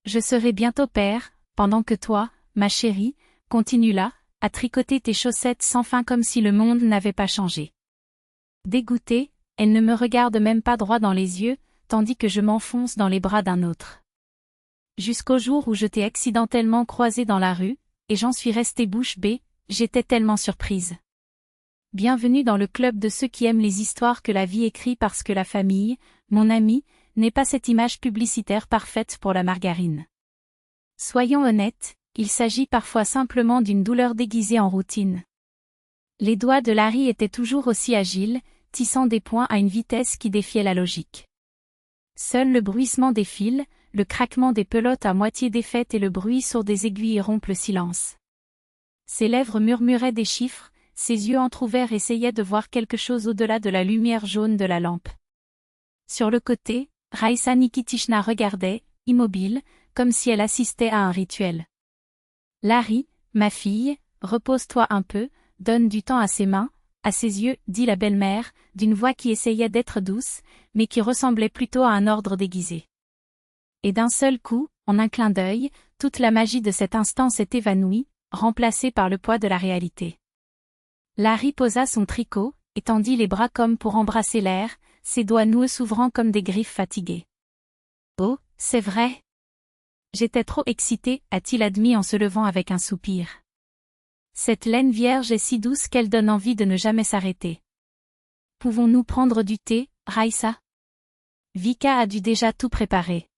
Je serai bientôt père, pendant que toi, ma chérie, continue là, à tricoter tes chaussettes sans fin comme si le monde n'avait pas changé. Dégoûtée, elle ne me regarde même pas droit dans les yeux, tandis que je m'enfonce dans les bras d'un autre. Jusqu'au jour où je t'ai accidentellement croisé dans la rue, et j'en suis restée bouche bée, j'étais tellement surprise. Bienvenue dans le club de ceux qui aiment les histoires que la vie écrit parce que la famille, mon ami, n'est pas cette image publicitaire parfaite pour la margarine. Soyons honnêtes, il s'agit parfois simplement d'une douleur déguisée en routine. Les doigts de Larry étaient toujours aussi agiles, tissant des points à une vitesse qui défiait la logique. Seul le bruissement des fils, le craquement des pelotes à moitié défaites et le bruit sourd des aiguilles rompent le silence. Ses lèvres murmuraient des chiffres, ses yeux entr'ouverts essayaient de voir quelque chose au-delà de la lumière jaune de la lampe. Sur le côté, Raïssa Nikitishna regardait, immobile, comme si elle assistait à un rituel. « Larry, ma fille, repose-toi un peu, donne du temps à ses mains, à ses yeux, » dit la belle-mère, d'une voix qui essayait d'être douce, mais qui ressemblait plutôt à un ordre déguisé. Et d'un seul coup, en un clin d'œil, toute la magie de cet instant s'est évanouie, remplacée par le poids de la réalité. Larry posa son tricot, et tendit les bras comme pour embrasser l'air, ses doigts noueux s'ouvrant comme des griffes fatiguées. « Oh, c'est vrai. J'étais trop excitée, a-t-il admis en se levant avec un soupir. Cette laine vierge est si douce qu'elle donne envie de ne jamais s'arrêter. Pouvons-nous prendre du thé, Raïssa ? Vika a dû déjà tout préparer.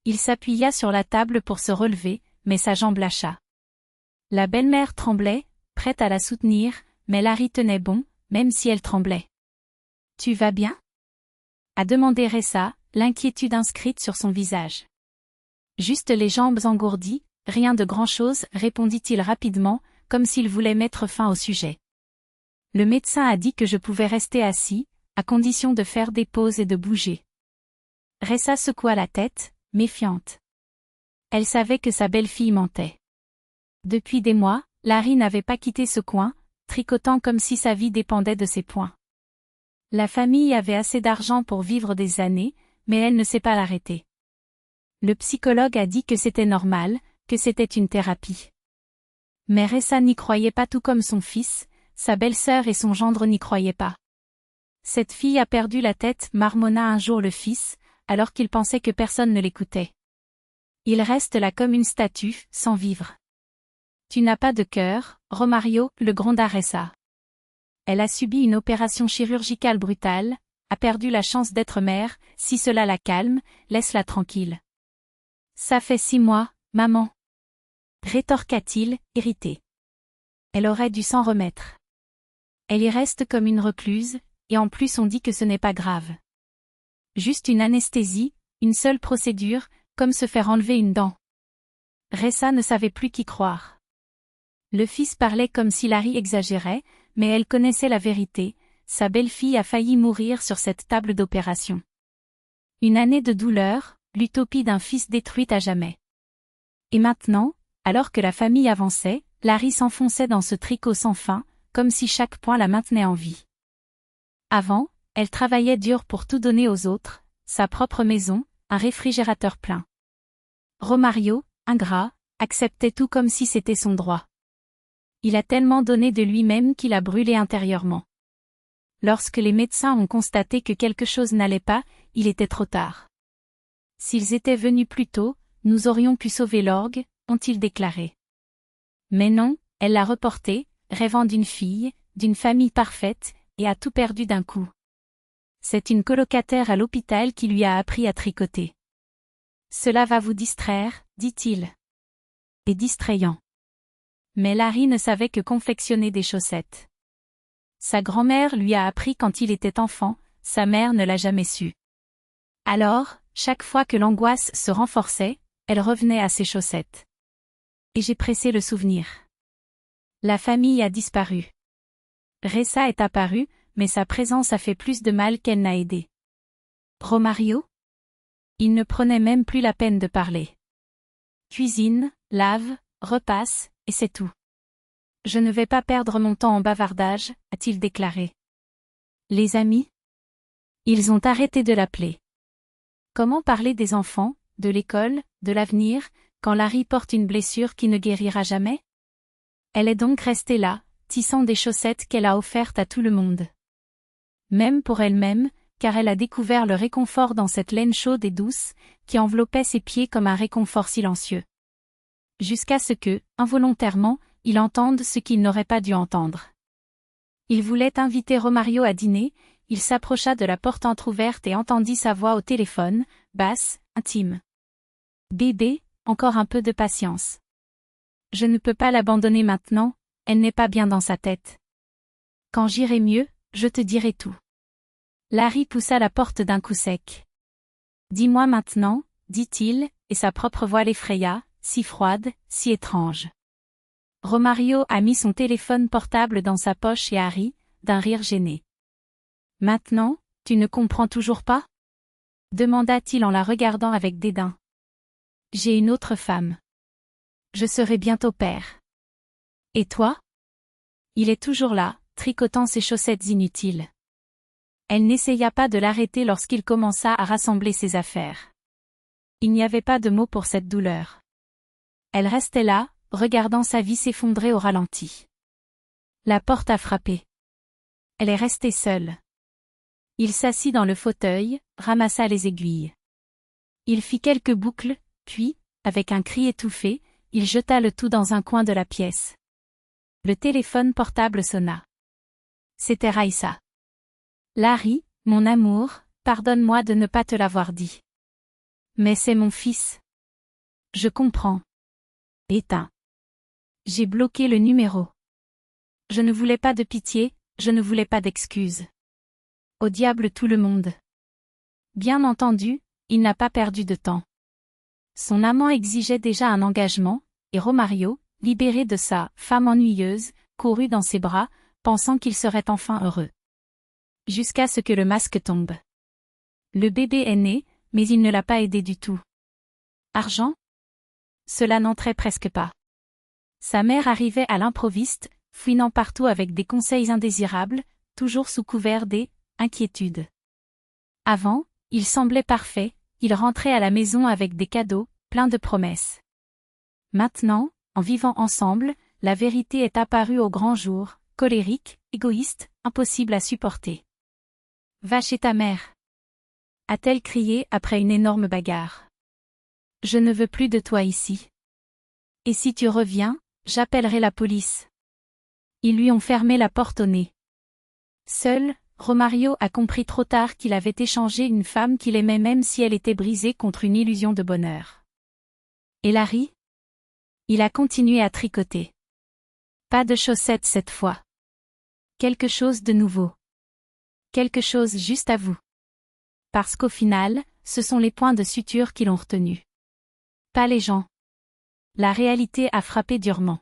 Il s'appuya sur la table pour se relever, mais sa jambe lâcha. La belle-mère tremblait, prête à la soutenir, mais Larry tenait bon, même si elle tremblait. « Tu vas bien ? » a demandé Ressa, l'inquiétude inscrite sur son visage. « Juste les jambes engourdies, rien de grand-chose, » répondit-il rapidement, comme s'il voulait mettre fin au sujet. Le médecin a dit que je pouvais rester assis, à condition de faire des pauses et de bouger. Ressa secoua la tête, méfiante. Elle savait que sa belle-fille mentait. Depuis des mois, Larry n'avait pas quitté ce coin, tricotant comme si sa vie dépendait de ses poings. La famille avait assez d'argent pour vivre des années, mais elle ne sait pas l'arrêter. Le psychologue a dit que c'était normal, que c'était une thérapie. Mais Ressa n'y croyait pas tout comme son fils, sa belle-sœur et son gendre n'y croyaient pas. Cette fille a perdu la tête, marmonna un jour le fils, alors qu'il pensait que personne ne l'écoutait. Il reste là comme une statue, sans vivre. Tu n'as pas de cœur, Romario, le gronda Ressa. Elle a subi une opération chirurgicale brutale, a perdu la chance d'être mère, si cela la calme, laisse-la tranquille. Ça fait 6 mois, maman. Rétorqua-t-il, irrité. Elle aurait dû s'en remettre. Elle y reste comme une recluse, et en plus on dit que ce n'est pas grave. Juste une anesthésie, une seule procédure, comme se faire enlever une dent. Ressa ne savait plus qui croire. Le fils parlait comme si Larry exagérait, mais elle connaissait la vérité, sa belle-fille a failli mourir sur cette table d'opération. Une année de douleur, l'utopie d'un fils détruit à jamais. Et maintenant, alors que la famille avançait, Larry s'enfonçait dans ce tricot sans fin, comme si chaque point la maintenait en vie. Avant, elle travaillait dur pour tout donner aux autres, sa propre maison, un réfrigérateur plein. Romario, ingrat, acceptait tout comme si c'était son droit. Il a tellement donné de lui-même qu'il a brûlé intérieurement. Lorsque les médecins ont constaté que quelque chose n'allait pas, il était trop tard. S'ils étaient venus plus tôt, nous aurions pu sauver l'orgue, ont-ils déclaré. Mais non, elle l'a reporté, rêvant d'une fille, d'une famille parfaite, et a tout perdu d'un coup. C'est une colocataire à l'hôpital qui lui a appris à tricoter. Cela va vous distraire, dit-il. Et distrayant. Mais Larry ne savait que confectionner des chaussettes. Sa grand-mère lui a appris quand il était enfant, sa mère ne l'a jamais su. Alors, chaque fois que l'angoisse se renforçait, elle revenait à ses chaussettes. Et j'ai pressé le souvenir. La famille a disparu. Ressa est apparue, mais sa présence a fait plus de mal qu'elle n'a aidé. Romario ? Il ne prenait même plus la peine de parler. Cuisine, lave, repasse, et c'est tout. Je ne vais pas perdre mon temps en bavardage, a-t-il déclaré. Les amis ? Ils ont arrêté de l'appeler. Comment parler des enfants, de l'école, de l'avenir, quand Larry porte une blessure qui ne guérira jamais? Elle est donc restée là, tissant des chaussettes qu'elle a offertes à tout le monde. Même pour elle-même, car elle a découvert le réconfort dans cette laine chaude et douce, qui enveloppait ses pieds comme un réconfort silencieux. Jusqu'à ce que, involontairement, il entende ce qu'il n'aurait pas dû entendre. Il voulait inviter Romario à dîner, il s'approcha de la porte entr'ouverte et entendit sa voix au téléphone, basse, intime. « Bébé, encore un peu de patience. Je ne peux pas l'abandonner maintenant, elle n'est pas bien dans sa tête. Quand j'irai mieux, je te dirai tout. » Larry poussa la porte d'un coup sec. « Dis-moi maintenant, » dit-il, et sa propre voix l'effraya, si froide, si étrange. Romario a mis son téléphone portable dans sa poche et a ri, d'un rire gêné. « Maintenant, tu ne comprends toujours pas ? » demanda-t-il en la regardant avec dédain. « J'ai une autre femme. Je serai bientôt père. Et toi ? » Il est toujours là, tricotant ses chaussettes inutiles. Elle n'essaya pas de l'arrêter lorsqu'il commença à rassembler ses affaires. Il n'y avait pas de mots pour cette douleur. Elle restait là, regardant sa vie s'effondrer au ralenti. La porte a frappé. Elle est restée seule. Il s'assit dans le fauteuil, ramassa les aiguilles. Il fit quelques boucles, puis, avec un cri étouffé, il jeta le tout dans un coin de la pièce. Le téléphone portable sonna. C'était Raissa. « Larry, mon amour, pardonne-moi de ne pas te l'avoir dit. Mais c'est mon fils. Je comprends. Éteins. J'ai bloqué le numéro. Je ne voulais pas de pitié, je ne voulais pas d'excuses. Au diable tout le monde. » Bien entendu, il n'a pas perdu de temps. Son amant exigeait déjà un engagement, et Romario, libéré de sa « femme ennuyeuse », courut dans ses bras, pensant qu'il serait enfin heureux. Jusqu'à ce que le masque tombe. Le bébé est né, mais il ne l'a pas aidé du tout. Argent ? Cela n'entrait presque pas. Sa mère arrivait à l'improviste, fouinant partout avec des conseils indésirables, toujours sous couvert des « inquiétudes ». Avant, il semblait parfait, il rentrait à la maison avec des cadeaux, plein de promesses. Maintenant, en vivant ensemble, la vérité est apparue au grand jour, colérique, égoïste, impossible à supporter. « Va chez ta mère !» a-t-elle crié après une énorme bagarre. « Je ne veux plus de toi ici. Et si tu reviens, j'appellerai la police. » Ils lui ont fermé la porte au nez. Seul, Romario a compris trop tard qu'il avait échangé une femme qu'il aimait même si elle était brisée contre une illusion de bonheur. Et Larry ? Il a continué à tricoter. Pas de chaussettes cette fois. Quelque chose de nouveau. Quelque chose juste à vous. Parce qu'au final, ce sont les points de suture qui l'ont retenu. Pas les gens. La réalité a frappé durement.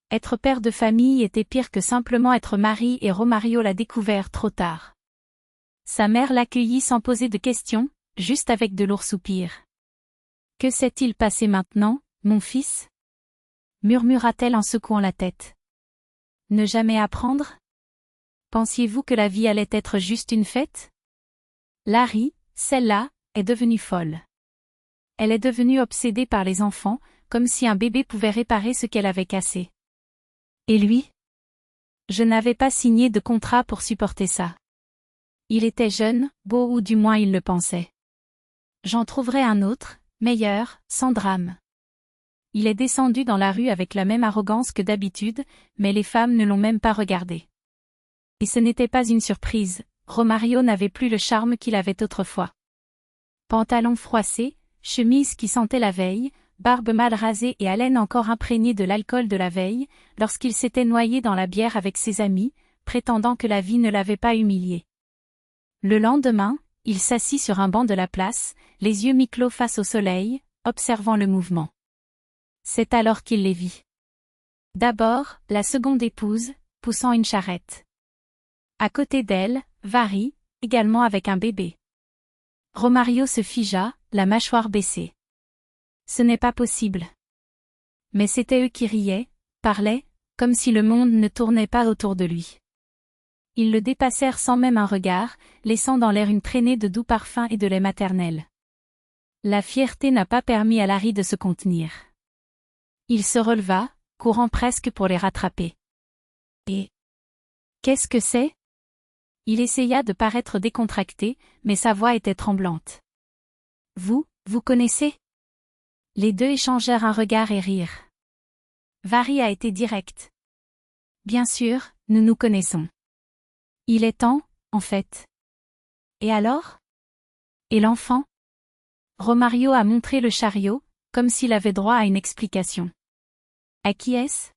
Être père de famille était pire que simplement être mari et Romario l'a découvert trop tard. Sa mère l'accueillit sans poser de questions, juste avec de lourds soupirs. « Que s'est-il passé maintenant, mon fils ?» murmura-t-elle en secouant la tête. « Ne jamais apprendre ? Pensiez-vous que la vie allait être juste une fête ? » Larry, celle-là, est devenue folle. Elle est devenue obsédée par les enfants, comme si un bébé pouvait réparer ce qu'elle avait cassé. Et lui ? Je n'avais pas signé de contrat pour supporter ça. Il était jeune, beau ou du moins il le pensait. J'en trouverai un autre, meilleur, sans drame. Il est descendu dans la rue avec la même arrogance que d'habitude, mais les femmes ne l'ont même pas regardé. Et ce n'était pas une surprise, Romario n'avait plus le charme qu'il avait autrefois. Pantalon froissé, chemise qui sentait la veille, barbe mal rasée et haleine encore imprégnée de l'alcool de la veille, lorsqu'il s'était noyé dans la bière avec ses amis, prétendant que la vie ne l'avait pas humilié. Le lendemain, il s'assit sur un banc de la place, les yeux mi-clos face au soleil, observant le mouvement. C'est alors qu'il les vit. D'abord, la seconde épouse, poussant une charrette. À côté d'elle, Vary, également avec un bébé. Romario se figea, la mâchoire baissée. Ce n'est pas possible. Mais c'étaient eux qui riaient, parlaient, comme si le monde ne tournait pas autour de lui. Ils le dépassèrent sans même un regard, laissant dans l'air une traînée de doux parfums et de lait maternel. La fierté n'a pas permis à Larry de se contenir. Il se releva, courant presque pour les rattraper. Et qu'est-ce que c'est? Il essaya de paraître décontracté, mais sa voix était tremblante. Vous connaissez? Les deux échangèrent un regard et rirent. Varry a été direct. Bien sûr, nous nous connaissons. Il est temps, en fait. Et alors? Et l'enfant? Romario a montré le chariot, comme s'il avait droit à une explication. À qui est-ce?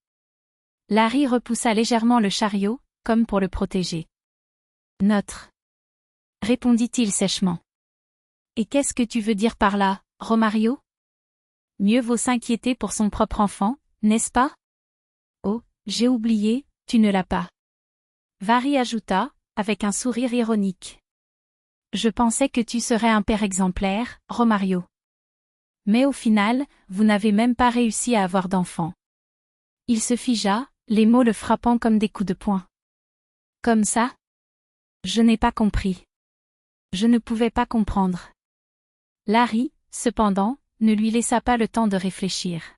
Larry repoussa légèrement le chariot, comme pour le protéger. Notre. Répondit-il sèchement. Et qu'est-ce que tu veux dire par là, Romario? Mieux vaut s'inquiéter pour son propre enfant, n'est-ce pas? Oh, j'ai oublié, tu ne l'as pas. Varry ajouta, avec un sourire ironique. Je pensais que tu serais un père exemplaire, Romario. Mais au final, vous n'avez même pas réussi à avoir d'enfant. Il se figea, les mots le frappant comme des coups de poing. Comme ça? Je n'ai pas compris. Je ne pouvais pas comprendre. Larry, cependant, ne lui laissa pas le temps de réfléchir.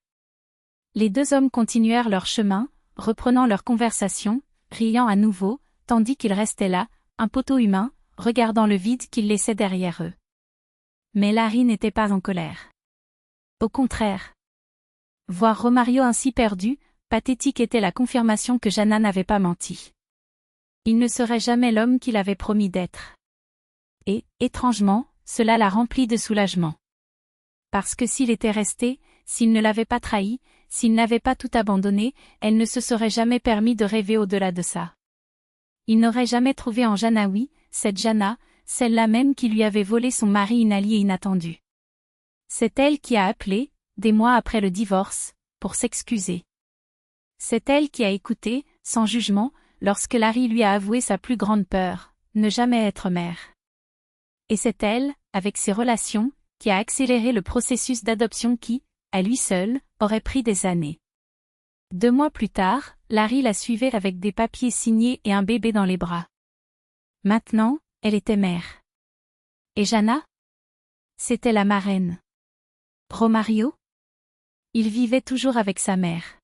Les deux hommes continuèrent leur chemin, reprenant leur conversation, riant à nouveau, tandis qu'ils restaient là, un poteau humain, regardant le vide qu'ils laissaient derrière eux. Mais Larry n'était pas en colère. Au contraire. Voir Romario ainsi perdu, pathétique était la confirmation que Jana n'avait pas menti. Il ne serait jamais l'homme qu'il avait promis d'être. Et, étrangement, cela la remplit de soulagement. Parce que s'il était resté, s'il ne l'avait pas trahi, s'il n'avait pas tout abandonné, elle ne se serait jamais permis de rêver au-delà de ça. Il n'aurait jamais trouvé en Janaoui, cette Jana, celle-là même qui lui avait volé son mari inallié et inattendu. C'est elle qui a appelé, des mois après le divorce, pour s'excuser. C'est elle qui a écouté, sans jugement, lorsque Larry lui a avoué sa plus grande peur, ne jamais être mère. Et c'est elle, avec ses relations, qui a accéléré le processus d'adoption qui, à lui seul, aurait pris des années. 2 mois plus tard, Larry la suivait avec des papiers signés et un bébé dans les bras. Maintenant, elle était mère. Et Jana? C'était la marraine. Romario? Il vivait toujours avec sa mère.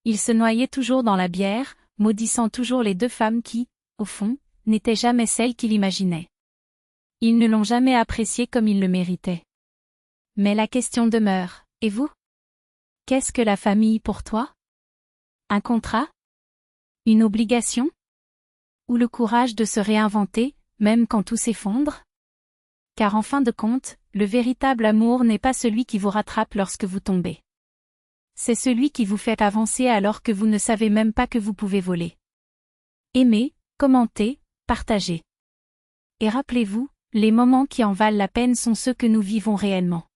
Il se noyait toujours dans la bière, maudissant toujours les 2 femmes qui, au fond, n'étaient jamais celles qu'il imaginait. Ils ne l'ont jamais apprécié comme il le méritait. Mais la question demeure, et vous? Qu'est-ce que la famille pour toi? Un contrat? Une obligation? Ou le courage de se réinventer, même quand tout s'effondre? Car en fin de compte, le véritable amour n'est pas celui qui vous rattrape lorsque vous tombez. C'est celui qui vous fait avancer alors que vous ne savez même pas que vous pouvez voler. Aimez, commentez, partagez. Et rappelez-vous, les moments qui en valent la peine sont ceux que nous vivons réellement.